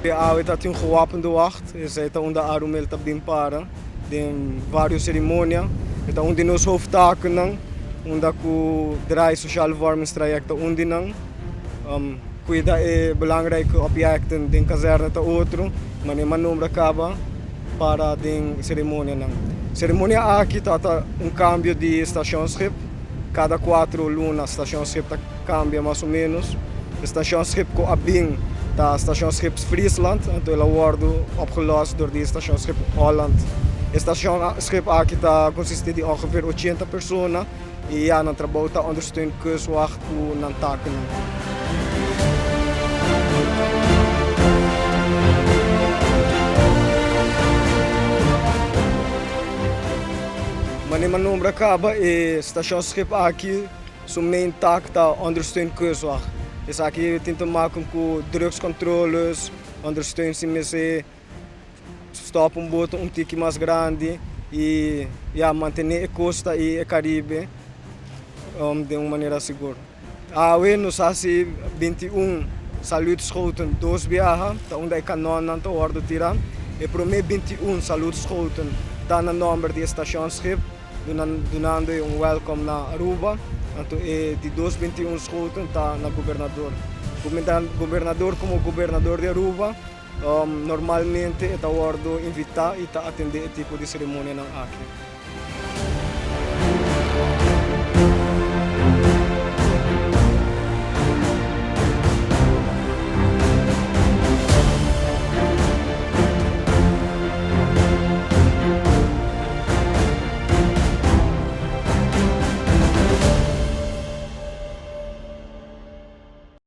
A está tinha um gewapende wacht, zij está onder Arumel tap din para, din vários cerimônia, está onde nos hoofdtaken nang, onde ku draai sociale warmingstrajecten onde nang, cuida belangrijke objecten din kazerne ta outro, maar nem número acaba para din cerimônia nang. Cerimônia aqui tá cambio de estacionschip, cada 4 lunas estacionschip tá cambia mais ou menos, estacionschip ko abing da stationsschip Friesland, então ela wordt opgelost door de stationsschip Holland. Het stationsschip aqui consiste de ongeveer 80 personen e ja, dan trabalha ondersteunt kustwacht ku nan taken. Wanneer mijn nummer acaba, het stationsschip aqui, zijn main taak ondersteunt kustwacht. Dus aqui tem te maken com drugscontroles, ondersteunt se stop boot tique mais grande e manter a costa e o Caribe de uma maneira segura. We nos há 21 saludschoten doosbiagen, onde a kanonnen te worden tiran. E para mim 21 saludschoten dan een nummer de stationsschip, donando welcome na Aruba. Então, de 21 schoten está na governador. Governador como governador de Aruba, normalmente está invitado e está atender esse tipo de cerimônia aqui.